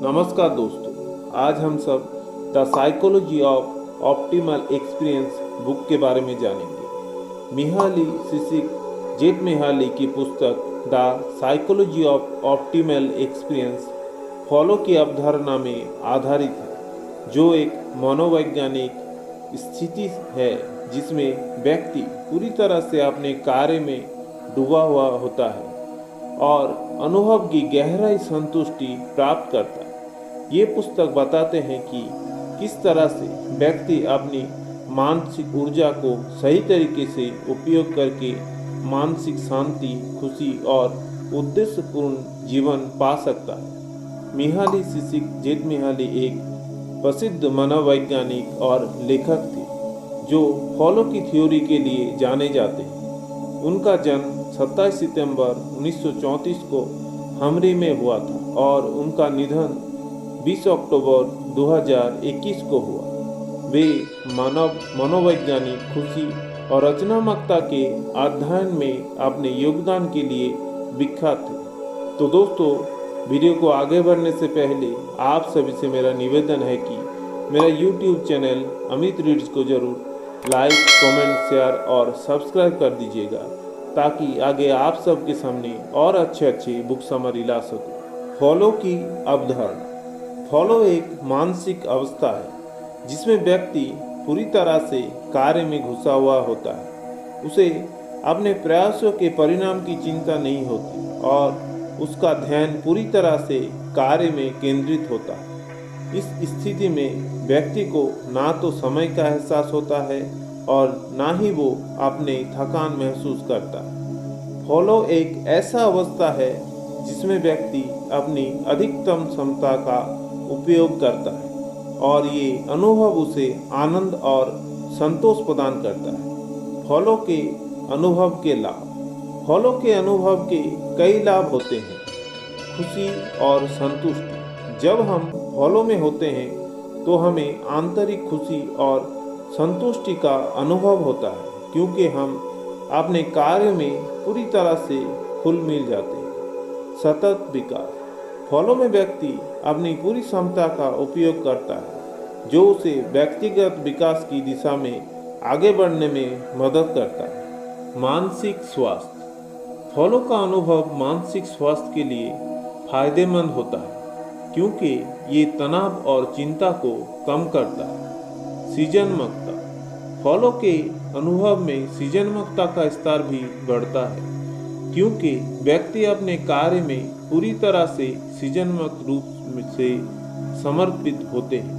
नमस्कार दोस्तों, आज हम सब the psychology of optimal experience book के बारे में जानेंगे। मिहाली सिसिक-जेठमेहाली की पुस्तक the psychology of optimal experience follow की अवधारणा में आधारित है, जो एक मनोवैज्ञानिक स्थिति है जिसमें व्यक्ति पूरी तरह से अपने कार्य में डूबा हुआ होता है और अनुभव की गहराई संतुष्टि प्राप्त करता है। ये पुस्तक बताते हैं कि किस तरह से व्यक्ति अपनी मानसिक ऊर्जा को सही तरीके से उपयोग करके मानसिक शांति, खुशी और उद्देश्यपूर्ण जीवन पा सकता है। मिहाली सिसिक-जेठमेहाली एक प्रसिद्ध मनोवैज्ञानिक और लेखक थे जो फॉलो की थ्योरी के लिए जाने जाते हैं। उनका जन्म 27 सितंबर 1934 को हमरी में हुआ था और उनका निधन 20 अक्टूबर 2021 को हुआ। वे मनोवैज्ञानिक खुशी और रचनात्मकता के अध्ययन में अपने योगदान के लिए विख्यात थे। तो दोस्तों, वीडियो को आगे बढ़ने से पहले आप सभी से मेरा निवेदन है कि मेरा YouTube चैनल अमित रीड्स को जरूर लाइक, कमेंट, शेयर और सब्सक्राइब कर दीजिएगा, ताकि आगे आप सबके सामने और अच्छे बुक समरी ला सकूं। फॉलो की अवधारणा। फॉलो एक मानसिक अवस्था है जिसमें व्यक्ति पूरी तरह से कार्य में घुसा हुआ होता है। उसे अपने प्रयासों के परिणाम की चिंता नहीं होती और उसका ध्यान पूरी तरह से कार्य में केंद्रित होता है। इस स्थिति में व्यक्ति को ना तो समय का एहसास होता है और ना ही वो अपने थकान महसूस करता है। फॉलो एक ऐसा अवस्था है जिसमें व्यक्ति अपनी अधिकतम क्षमता का उपयोग करता है और ये अनुभव उसे आनंद और संतोष प्रदान करता है। फॉलो के अनुभव के लाभ। फॉलो के अनुभव के कई लाभ होते हैं। खुशी और संतुष्टि। जब हम फॉलो में होते हैं तो हमें आंतरिक खुशी और संतुष्टि का अनुभव होता है, क्योंकि हम अपने कार्य में पूरी तरह से खुल मिल जाते हैं। सतत विकास। फॉलो में व्यक्ति अपनी पूरी क्षमता का उपयोग करता है, जो उसे व्यक्तिगत विकास की दिशा में आगे बढ़ने में मदद करता है। मानसिक स्वास्थ्य। फॉलो का अनुभव मानसिक स्वास्थ्य के लिए फायदेमंद होता है, क्योंकि ये तनाव और चिंता को कम करता है। सृजनात्मकता। फॉलो के अनुभव में सृजनात्मकता का स्तर भी बढ़ता है, क्योंकि व्यक्ति अपने कार्य में पूरी तरह से सृजनात्मक रूप से समर्पित होते हैं।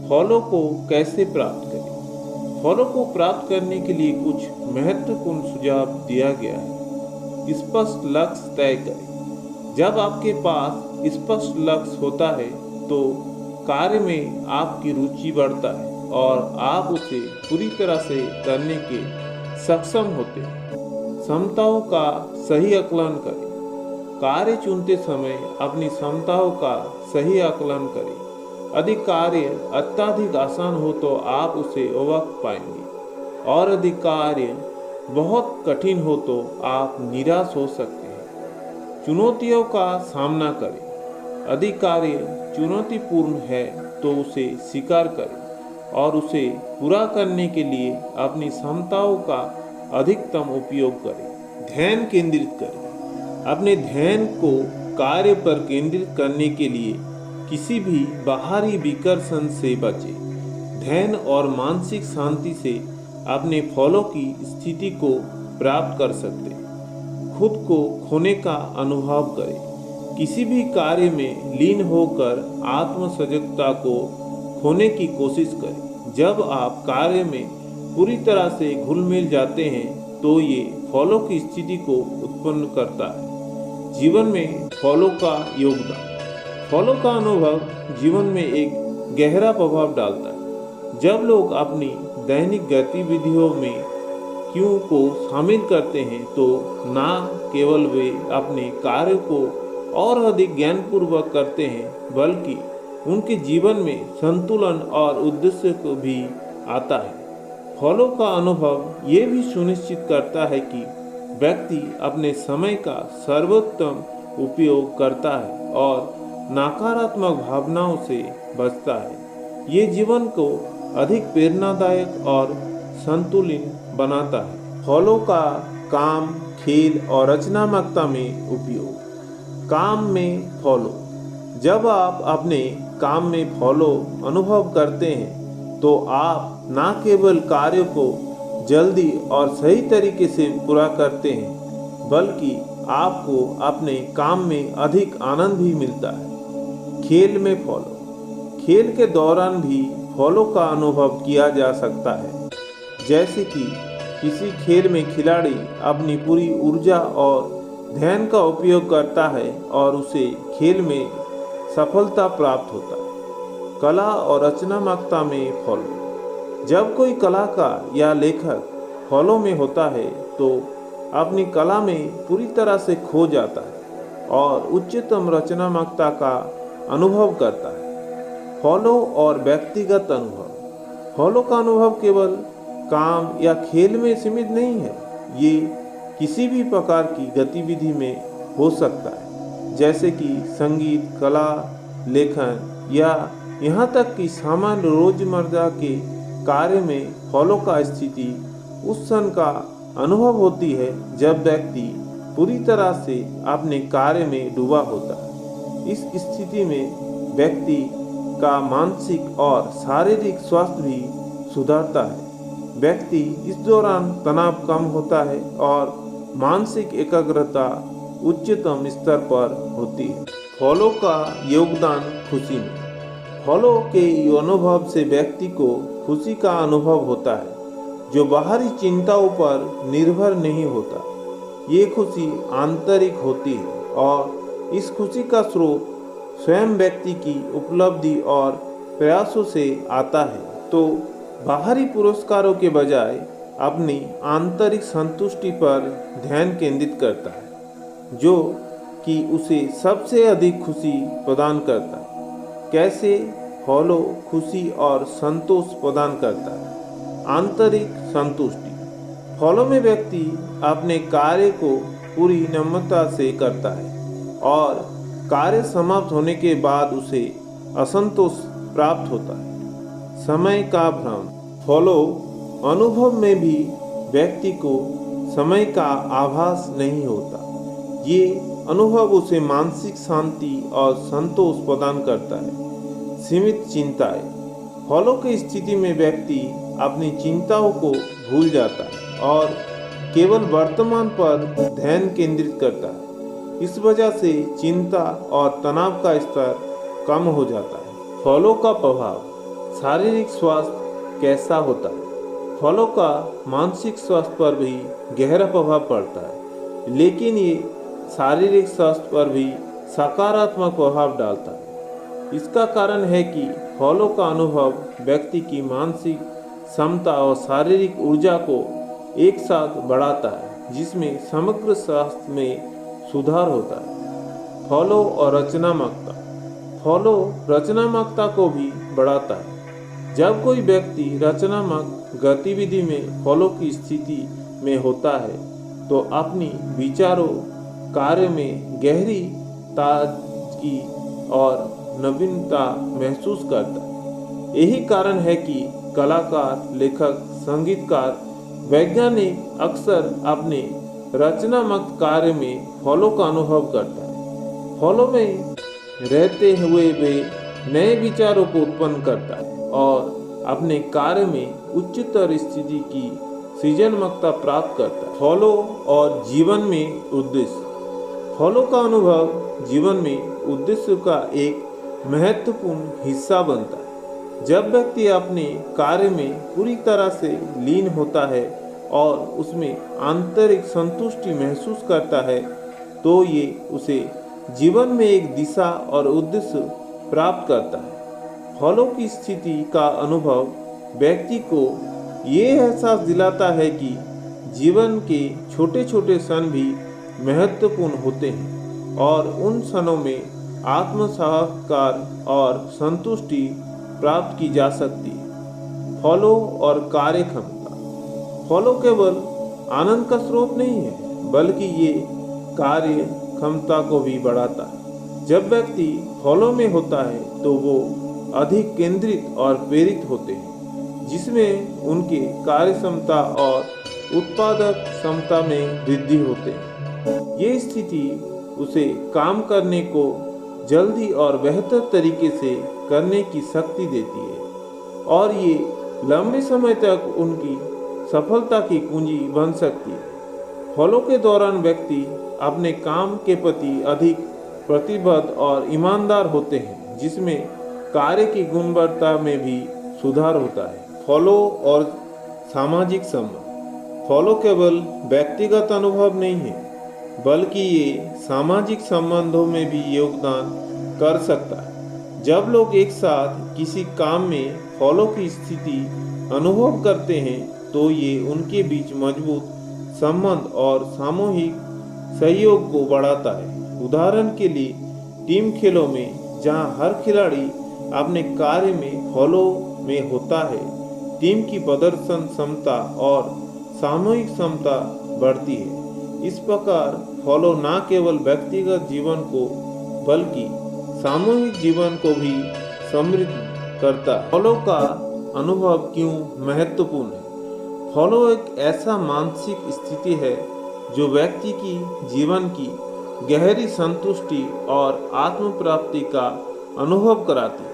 फॉलो को कैसे प्राप्त करें? फॉलो को प्राप्त करने के लिए कुछ महत्वपूर्ण सुझाव दिया गया है। स्पष्ट लक्ष्य तय करें। जब आपके पास स्पष्ट लक्ष्य होता है तो कार्य में आपकी रुचि बढ़ता है और आप उसे पूरी तरह से करने के सक्षम होते हैं। क्षमताओं का सही आकलन करें। कार्य चुनते समय अपनी क्षमताओं का सही आकलन करें। यदि कार्य अत्यधिक आसान हो तो आप उसे अवश्य पाएंगे, और यदि कार्य बहुत कठिन हो तो आप निराश हो सकते हैं। चुनौतियों का सामना करें। यदि कार्य चुनौतीपूर्ण है तो उसे स्वीकार करें और उसे पूरा करने के लिए अपनी क्षमताओं का अधिकतम उपयोग करें। ध्यान केंद्रित करें। अपने ध्यान को कार्य पर केंद्रित करने के लिए किसी भी बाहरी विकर्षण से बचें। ध्यान और मानसिक शांति से अपने फॉलो की स्थिति को प्राप्त कर सकते हैं। खुद को खोने का अनुभव करें। किसी भी कार्य में लीन होकर आत्मसजगता को खोने की कोशिश करें। जब आप कार्य में पूरी तरह से घुल मिल जाते हैं तो ये फॉलो की स्थिति को उत्पन्न करता है। जीवन में फॉलो का योगदान। फॉलो का अनुभव जीवन में एक गहरा प्रभाव डालता है। जब लोग अपनी दैनिक गतिविधियों में क्यों को शामिल करते हैं तो न केवल वे अपने कार्य को और अधिक ज्ञानपूर्वक करते हैं, बल्कि उनके जीवन में संतुलन और उद्देश्य को भी आता है। फॉलो का अनुभव ये भी सुनिश्चित करता है कि व्यक्ति अपने समय का सर्वोत्तम उपयोग करता है और नकारात्मक भावनाओं से बचता है। ये जीवन को अधिक प्रेरणादायक और संतुलित बनाता है। फलों का काम, खेल और रचनात्मकता में उपयोग। काम में फॉलो। जब आप अपने काम में फॉलो अनुभव करते हैं तो आप न केवल कार्य को जल्दी और सही तरीके से पूरा करते हैं, बल्कि आपको अपने काम में अधिक आनंद भी मिलता है। खेल में फॉलो। खेल के दौरान भी फॉलो का अनुभव किया जा सकता है। जैसे कि किसी खेल में खिलाड़ी अपनी पूरी ऊर्जा और ध्यान का उपयोग करता है और उसे खेल में सफलता प्राप्त होता है। कला और रचनात्मकता में फॉलो। जब कोई कलाकार या लेखक फॉलो में होता है तो अपनी कला में पूरी तरह से खो जाता है और उच्चतम रचनात्मकता का अनुभव करता है। फॉलो और व्यक्तिगत अनुभव। फॉलो का अनुभव केवल काम या खेल में सीमित नहीं है, ये किसी भी प्रकार की गतिविधि में हो सकता है, जैसे कि संगीत, कला, लेखन या यहाँ तक कि सामान्य रोजमर्रा के कार्य में फॉलो का स्थिति उस क्षण का अनुभव होती है जब व्यक्ति पूरी तरह से अपने कार्य में डूबा होता है। इस स्थिति में व्यक्ति का मानसिक और शारीरिक स्वास्थ्य भी सुधरता है। व्यक्ति इस दौरान तनाव कम होता है और मानसिक एकाग्रता उच्चतम स्तर पर होती है। फॉलो का योगदान खुशी में। फॉलो के अनुभव से व्यक्ति को खुशी का अनुभव होता है जो बाहरी चिंताओं पर निर्भर नहीं होता। ये खुशी आंतरिक होती है और इस खुशी का स्रोत स्वयं व्यक्ति की उपलब्धि और प्रयासों से आता है, तो बाहरी पुरस्कारों के बजाय अपनी आंतरिक संतुष्टि पर ध्यान केंद्रित करता है, जो कि उसे सबसे अधिक खुशी प्रदान करता है। कैसे फॉलो खुशी और संतोष प्रदान करता है? आंतरिक संतुष्टि। फॉलो में व्यक्ति अपने कार्य को पूरी नम्रता से करता है और कार्य समाप्त होने के बाद उसे असंतोष प्राप्त होता है। समय का भ्रम। फॉलो अनुभव में भी व्यक्ति को समय का आभास नहीं होता। ये अनुभव उसे मानसिक शांति और संतोष प्रदान करता है। सीमित चिंताएं। फॉलो की स्थिति में व्यक्ति अपनी चिंताओं को भूल जाता है और केवल वर्तमान पर ध्यान केंद्रित करता है। इस वजह से चिंता और तनाव का स्तर कम हो जाता है। फॉलो का प्रभाव। शारीरिक स्वास्थ्य कैसा होता है? फॉलो का मानसिक स्वास्थ्य पर भी गहरा प्रभाव पड़ता है, लेकिन ये शारीरिक स्वास्थ्य पर भी सकारात्मक प्रभाव डालता है। इसका कारण है कि फॉलो का अनुभव व्यक्ति की मानसिक क्षमता और शारीरिक ऊर्जा को एक साथ बढ़ाता है, जिसमें समग्र स्वास्थ्य में सुधार होता है। फॉलो और रचनात्मकता। फॉलो रचनात्मकता को भी बढ़ाता है। जब कोई व्यक्ति रचनात्मक गतिविधि में फॉलो की स्थिति में होता है तो अपनी विचारों, कार्य में गहरी ताजगी और नवीनता महसूस करता है। यही कारण है कि कलाकार, लेखक, संगीतकार, वैज्ञानिक अक्सर अपने रचनात्मक कार्य में फॉलो का अनुभव करता है। फॉलो में रहते हुए वे नए विचारों को उत्पन्न करता है और अपने कार्य में उच्चतर स्थिति की सृजनात्मकता प्राप्त करता है। फॉलो और जीवन में उद्देश्य। फॉलो का अनुभव जीवन में उद्देश्य का एक महत्वपूर्ण हिस्सा बनता है। जब व्यक्ति अपने कार्य में पूरी तरह से लीन होता है और उसमें आंतरिक संतुष्टि महसूस करता है तो ये उसे जीवन में एक दिशा और उद्देश्य प्राप्त करता है। फॉलो की स्थिति का अनुभव व्यक्ति को ये एहसास दिलाता है कि जीवन के छोटे छोटे क्षण भी महत्वपूर्ण होते हैं और उन क्षणों में आत्म साक्षात्कार और संतुष्टि प्राप्त की जा सकती है। फॉलो और कार्य क्षमता। फॉलो केवल आनंद का स्रोत नहीं है, बल्कि ये कार्य क्षमता को भी बढ़ाता है। जब व्यक्ति फलों में होता है तो वो अधिक केंद्रित और प्रेरित होते हैं, जिसमें उनकी कार्य क्षमता और उत्पादक क्षमता में वृद्धि होते हैं। ये स्थिति उसे काम करने को जल्दी और बेहतर तरीके से करने की शक्ति देती है और ये लंबे समय तक उनकी सफलता की कुंजी बन सकती है। फलों के दौरान व्यक्ति अपने काम के प्रति अधिक प्रतिबद्ध और ईमानदार होते हैं, जिसमें कार्य की गुणवत्ता में भी सुधार होता है। फलों और सामाजिक संबंध। फलों केवल व्यक्तिगत अनुभव नहीं है, बल्कि ये सामाजिक संबंधों में भी योगदान कर सकता है। जब लोग एक साथ किसी काम में फलों की स्थिति अनुभव करते हैं तो ये उनके बीच मजबूत संबंध और सामूहिक सहयोग को बढ़ाता है। उदाहरण के लिए टीम खेलों में जहां हर खिलाड़ी अपने कार्य में फॉलो में होता है, टीम की प्रदर्शन क्षमता और सामूहिक क्षमता बढ़ती है। इस प्रकार फॉलो न केवल व्यक्तिगत जीवन को बल्कि सामूहिक जीवन को भी समृद्ध करता है। फॉलो का अनुभव क्यों महत्वपूर्ण है? फॉलो एक ऐसा मानसिक स्थिति है जो व्यक्ति की जीवन की गहरी संतुष्टि और आत्म प्राप्ति का अनुभव कराती है।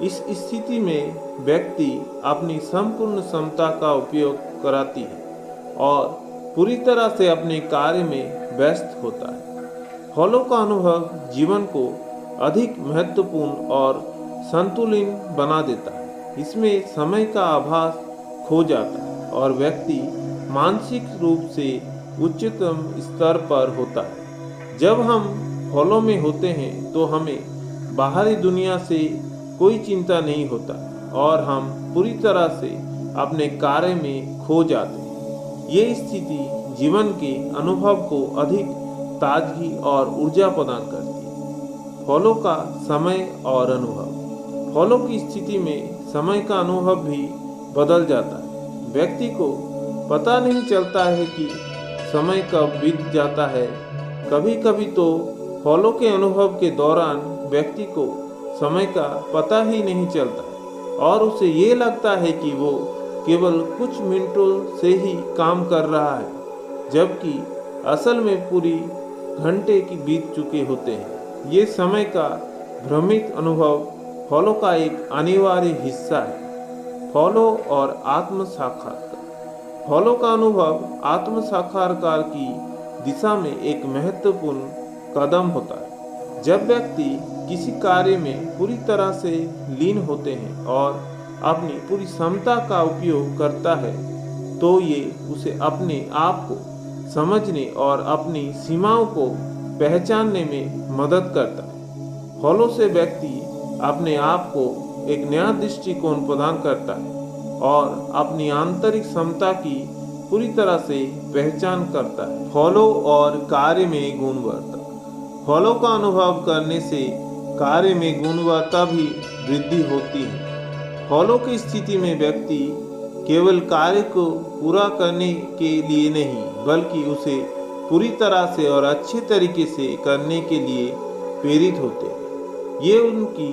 इस स्थिति में व्यक्ति अपनी संपूर्ण क्षमता का उपयोग कराती है और पूरी तरह से अपने कार्य में व्यस्त होता है। फॉलो का अनुभव जीवन को अधिक महत्वपूर्ण और संतुलित बना देता है। इसमें समय का आभास खो जाता है और व्यक्ति मानसिक रूप से उच्चतम स्तर पर होता है। जब हम फॉलो में होते हैं तो हमें बाहरी दुनिया से कोई चिंता नहीं होता और हम पूरी तरह से अपने कार्य में खो जाते हैं। ये स्थिति जीवन के अनुभव को अधिक ताजगी और ऊर्जा प्रदान करती है। फॉलो का समय और अनुभव। फॉलो की स्थिति में समय का अनुभव भी बदल जाता है। व्यक्ति को पता नहीं चलता है कि समय कब बीत जाता है। कभी कभी तो फॉलो के अनुभव के दौरान व्यक्ति को समय का पता ही नहीं चलता और उसे ये लगता है कि वो केवल कुछ मिनटों से ही काम कर रहा है, जबकि असल में पूरी घंटे की बीत चुके होते हैं। ये समय का भ्रमित अनुभव फॉलो का एक अनिवार्य हिस्सा है। फॉलो और आत्म साक्षात्कार। फॉलो का अनुभव आत्म साक्षात्कार की दिशा में एक महत्वपूर्ण कदम होता है। जब व्यक्ति किसी कार्य में पूरी तरह से लीन होते हैं और अपनी पूरी क्षमता का उपयोग करता है तो ये उसे अपने आप को समझने और अपनी सीमाओं को पहचानने में मदद करता है। फॉलो से व्यक्ति अपने आप को एक नया दृष्टिकोण प्रदान करता है और अपनी आंतरिक क्षमता की पूरी तरह से पहचान करता है। फॉलो और कार्य में गुणवत्ता। फॉलो का अनुभव करने से कार्य में गुणवत्ता भी वृद्धि होती है। फॉलो की स्थिति में व्यक्ति केवल कार्य को पूरा करने के लिए नहीं, बल्कि उसे पूरी तरह से और अच्छे तरीके से करने के लिए प्रेरित होते हैं। ये उनकी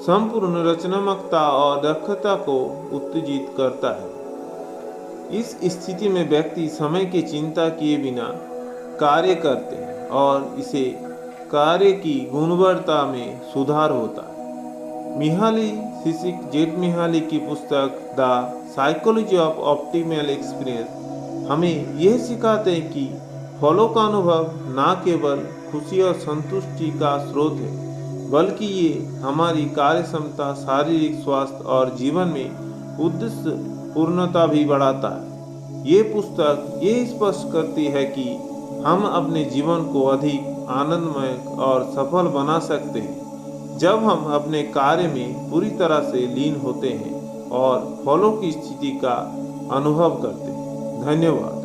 संपूर्ण रचनात्मकता और दक्षता को उत्तेजित करता है। इस स्थिति में व्यक्ति समय की चिंता किए बिना कार्य करते हैं और इसे कार्य की गुणवत्ता में सुधार होता है। मिहाली सिसिक, जेट मिहाली की पुस्तक the psychology of optimal experience हमें यह सिखाते हैं कि फॉलो का अनुभव न केवल खुशी और संतुष्टि का स्रोत है, बल्कि ये हमारी कार्य क्षमता, शारीरिक स्वास्थ्य और जीवन में उद्देश्य पूर्णता भी बढ़ाता है। ये पुस्तक ये स्पष्ट करती है कि हम अपने जीवन को अधिक आनंदमय और सफल बना सकते हैं जब हम अपने कार्य में पूरी तरह से लीन होते हैं और फॉलो की स्थिति का अनुभव करते हैं। धन्यवाद।